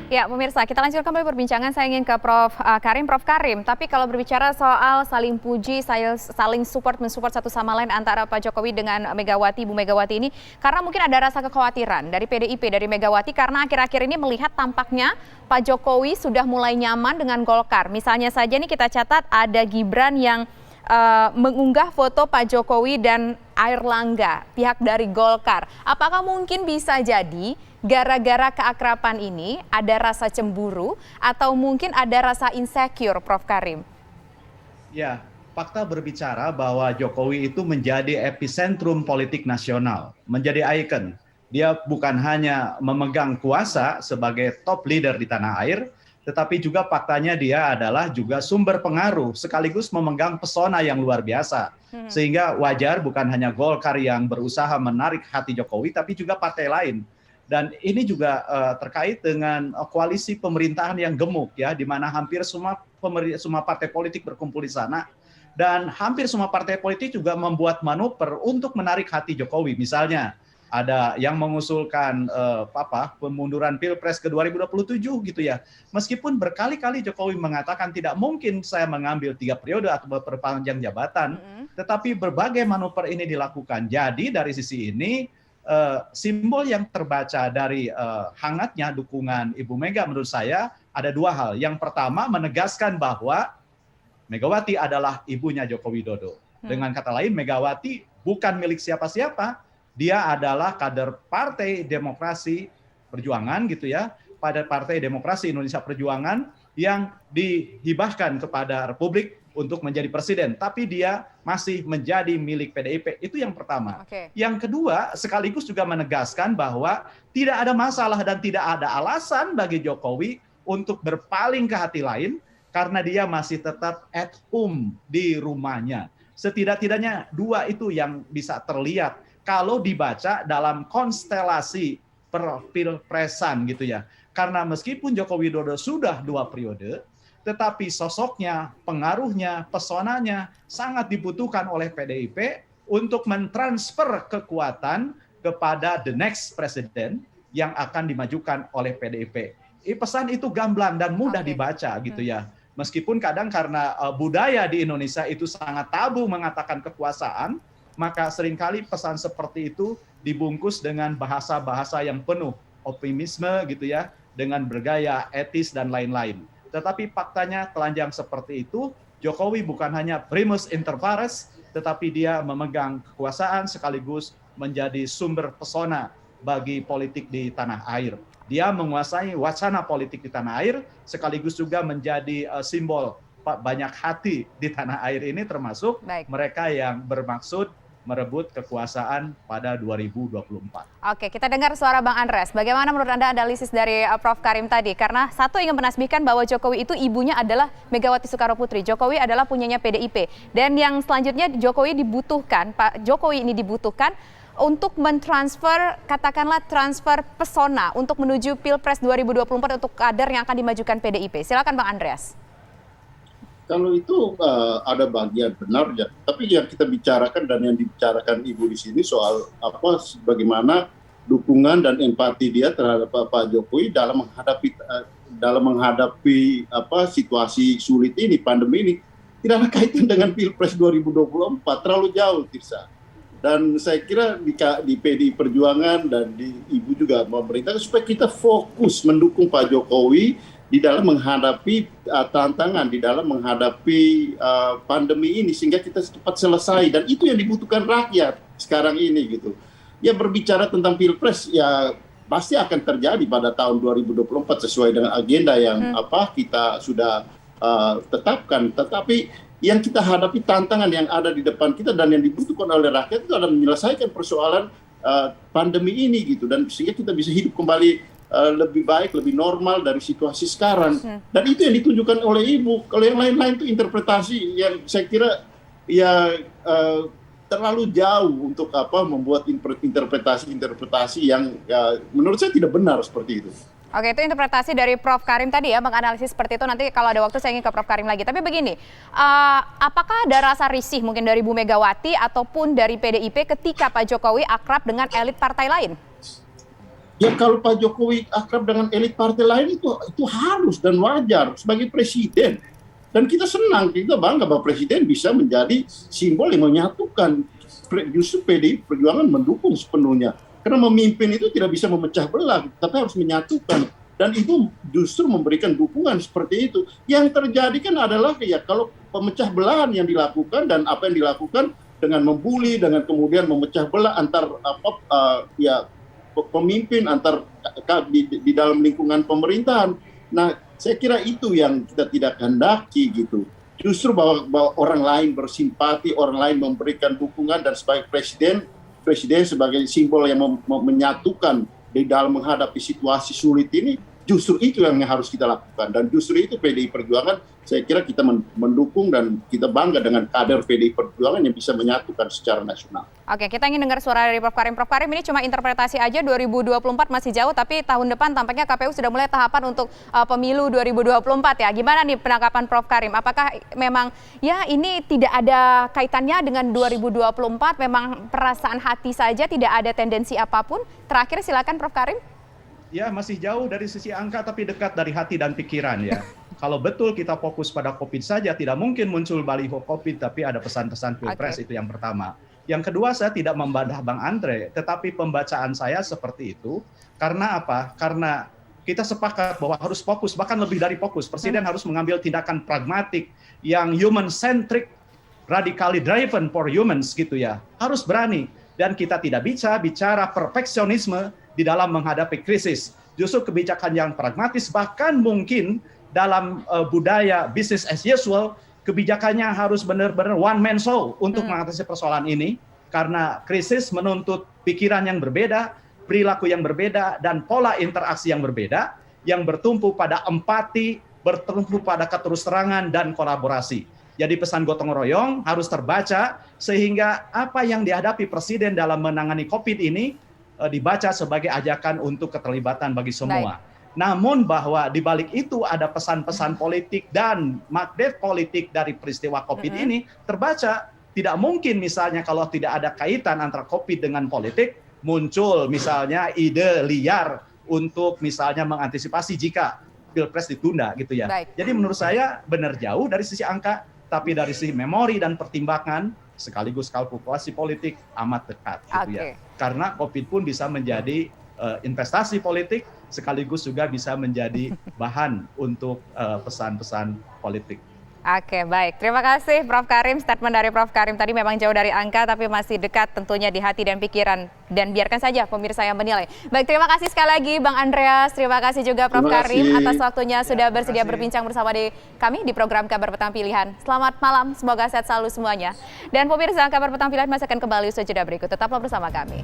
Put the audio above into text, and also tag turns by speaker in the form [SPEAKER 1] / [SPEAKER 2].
[SPEAKER 1] Ya, pemirsa, kita lanjutkan kembali perbincangan. Saya ingin ke Prof. Karim. Prof. Karim, tapi kalau berbicara soal saling puji, saling mensupport satu sama lain antara Pak Jokowi dengan Megawati, Ibu Megawati ini, karena mungkin ada rasa kekhawatiran dari PDIP, dari Megawati, karena akhir-akhir ini melihat tampaknya Pak Jokowi sudah mulai nyaman dengan Golkar. Misalnya saja nih kita catat ada Gibran yang mengunggah foto Pak Jokowi dan Airlangga, pihak dari Golkar. Apakah mungkin bisa jadi gara-gara keakraban ini ada rasa cemburu atau mungkin ada rasa insecure, Prof. Karim?
[SPEAKER 2] Ya, fakta berbicara bahwa Jokowi itu menjadi epicentrum politik nasional, menjadi ikon. Dia bukan hanya memegang kuasa sebagai top leader di tanah air, tetapi juga faktanya dia adalah juga sumber pengaruh sekaligus memegang pesona yang luar biasa. Sehingga wajar bukan hanya Golkar yang berusaha menarik hati Jokowi, tapi juga partai lain. Dan ini juga terkait dengan koalisi pemerintahan yang gemuk, ya, di mana hampir semua partai politik berkumpul di sana. Dan hampir semua partai politik juga membuat manuver untuk menarik hati Jokowi. Misalnya, ada yang mengusulkan pemunduran Pilpres ke 2027 gitu ya. Meskipun berkali-kali Jokowi mengatakan tidak mungkin saya mengambil 3 periode atau berpanjang jabatan, tetapi berbagai manuver ini dilakukan. Jadi dari sisi ini simbol yang terbaca dari hangatnya dukungan Ibu Mega menurut saya ada 2 hal. Yang pertama menegaskan bahwa Megawati adalah ibunya Joko Widodo. Dengan kata lain Megawati bukan milik siapa-siapa. Dia adalah kader Partai Demokrasi Perjuangan gitu ya, pada Partai Demokrasi Indonesia Perjuangan yang dihibahkan kepada Republik untuk menjadi presiden, tapi dia masih menjadi milik PDIP. Itu yang pertama. Yang kedua, sekaligus juga menegaskan bahwa tidak ada masalah dan tidak ada alasan bagi Jokowi untuk berpaling ke hati lain karena dia masih tetap at home di rumahnya. Setidak-tidaknya 2 itu yang bisa terlihat kalau dibaca dalam konstelasi pilpresan gitu ya. Karena meskipun Joko Widodo sudah 2 periode, tetapi sosoknya, pengaruhnya, pesonanya sangat dibutuhkan oleh PDIP untuk mentransfer kekuatan kepada the next president yang akan dimajukan oleh PDIP. Pesan itu gamblang dan mudah dibaca gitu ya. Meskipun kadang karena budaya di Indonesia itu sangat tabu mengatakan kekuasaan, maka seringkali pesan seperti itu dibungkus dengan bahasa-bahasa yang penuh optimisme gitu ya, dengan bergaya etis dan lain-lain. Tetapi faktanya telanjang seperti itu, Jokowi bukan hanya primus inter pares, tetapi dia memegang kekuasaan sekaligus menjadi sumber pesona bagi politik di tanah air. Dia menguasai wacana politik di tanah air, sekaligus juga menjadi simbol banyak hati di tanah air ini, termasuk mereka yang bermaksud merebut kekuasaan pada 2024.
[SPEAKER 1] Oke, kita dengar suara Bang Andreas. Bagaimana menurut Anda analisis dari Prof. Karim tadi? Karena satu ingin menasbihkan bahwa Jokowi itu ibunya adalah Megawati Soekarnoputri. Jokowi adalah punyanya PDIP. Dan yang selanjutnya Jokowi dibutuhkan, Pak Jokowi ini dibutuhkan untuk mentransfer, katakanlah transfer pesona untuk menuju Pilpres 2024 untuk kader yang akan dimajukan PDIP. Silakan Bang Andreas.
[SPEAKER 3] Kalau itu ada bagian benar ya, tapi yang kita bicarakan dan yang dibicarakan Ibu di sini soal bagaimana dukungan dan empati dia terhadap Pak Jokowi dalam menghadapi situasi sulit ini, pandemi ini, tidak ada kaitan dengan Pilpres 2024, terlalu jauh, Tirsa. Dan saya kira di PDI Perjuangan dan di Ibu juga memerintahkan supaya kita fokus mendukung Pak Jokowi di dalam menghadapi tantangan, di dalam menghadapi pandemi ini, sehingga kita cepat selesai. Dan itu yang dibutuhkan rakyat sekarang ini gitu. Ya, berbicara tentang Pilpres ya pasti akan terjadi pada tahun 2024 sesuai dengan agenda yang kita sudah tetapkan. Tetapi yang kita hadapi, tantangan yang ada di depan kita dan yang dibutuhkan oleh rakyat itu adalah menyelesaikan persoalan pandemi ini gitu, dan sehingga kita bisa hidup kembali lebih baik, lebih normal dari situasi sekarang. Dan itu yang ditunjukkan oleh Ibu. Kalau yang lain-lain itu interpretasi yang saya kira ya terlalu jauh untuk membuat interpretasi yang menurut saya tidak benar seperti itu.
[SPEAKER 1] Oke, itu interpretasi dari Prof. Karim tadi ya, menganalisis seperti itu. Nanti kalau ada waktu saya ingin ke Prof. Karim lagi. Tapi begini, apakah ada rasa risih mungkin dari Bu Megawati ataupun dari PDIP ketika Pak Jokowi akrab dengan elit partai lain?
[SPEAKER 3] Ya kalau Pak Jokowi akrab dengan elit partai lain itu harus dan wajar sebagai presiden. Dan kita senang, kita bangga bahwa presiden bisa menjadi simbol yang menyatukan. Justru PDI Perjuangan mendukung sepenuhnya. Karena memimpin itu tidak bisa memecah belah, tapi harus menyatukan. Dan itu justru memberikan dukungan seperti itu. Yang terjadi kan adalah ya kalau pemecah belahan yang dilakukan dan apa yang dilakukan dengan membuli, dengan kemudian memecah belah antar pemimpin antar di dalam lingkungan pemerintahan. Nah, saya kira itu yang kita tidak kehendaki gitu. Justru bahwa orang lain bersimpati, orang lain memberikan dukungan, dan sebagai presiden sebagai simbol yang menyatukan di dalam menghadapi situasi sulit ini, justru itu yang harus kita lakukan. Dan justru itu PDI Perjuangan, saya kira kita mendukung dan kita bangga dengan kader PDI Perjuangan yang bisa menyatukan secara nasional.
[SPEAKER 1] Oke, kita ingin dengar suara dari Prof. Karim. Prof. Karim, ini cuma interpretasi aja, 2024 masih jauh, tapi tahun depan tampaknya KPU sudah mulai tahapan untuk pemilu 2024 ya. Gimana nih penangkapan Prof. Karim? Apakah memang ya ini tidak ada kaitannya dengan 2024, memang perasaan hati saja, tidak ada tendensi apapun? Terakhir silakan Prof. Karim.
[SPEAKER 2] Ya, masih jauh dari sisi angka tapi dekat dari hati dan pikiran ya. Kalau betul kita fokus pada COVID saja, tidak mungkin muncul baliho COVID, tapi ada pesan-pesan Pilpres. Itu yang pertama. Yang kedua, saya tidak membantah Bang Andre, tetapi pembacaan saya seperti itu. Karena apa? Karena kita sepakat bahwa harus fokus, bahkan lebih dari fokus. Presiden harus mengambil tindakan pragmatik yang human-centric, radically driven for humans gitu ya. Harus berani. Dan kita tidak bisa bicara perfeksionisme di dalam menghadapi krisis. Justru kebijakan yang pragmatis, bahkan mungkin dalam budaya business as usual, kebijakannya harus benar-benar one man show untuk mengatasi persoalan ini. Karena krisis menuntut pikiran yang berbeda, perilaku yang berbeda, dan pola interaksi yang berbeda, yang bertumpu pada empati, bertumpu pada keterus-terangan dan kolaborasi. Jadi pesan gotong royong harus terbaca sehingga apa yang dihadapi Presiden dalam menangani COVID ini dibaca sebagai ajakan untuk keterlibatan bagi semua. Baik. Namun bahwa di balik itu ada pesan-pesan politik dan magnet politik dari peristiwa COVID ini terbaca. Tidak mungkin misalnya kalau tidak ada kaitan antara COVID dengan politik, muncul misalnya ide liar untuk misalnya mengantisipasi jika Pilpres ditunda gitu ya. Baik. Jadi menurut saya benar jauh dari sisi angka, tapi dari sisi memori dan pertimbangan sekaligus kalkulasi politik amat dekat gitu ya. Karena COVID pun bisa menjadi investasi politik sekaligus juga bisa menjadi bahan untuk pesan-pesan politik.
[SPEAKER 1] Oke, baik. Terima kasih Prof. Karim. Statement dari Prof. Karim tadi memang jauh dari angka tapi masih dekat tentunya di hati dan pikiran. Dan biarkan saja pemirsa yang menilai. Baik, terima kasih sekali lagi Bang Andreas. Terima kasih juga Prof. Karim atas waktunya sudah bersedia berbincang bersama kami di program Kabar Petang Pilihan. Selamat malam, semoga sehat selalu semuanya. Dan pemirsa, Kabar Petang Pilihan masih akan kembali usai jeda berikut. Tetaplah bersama kami.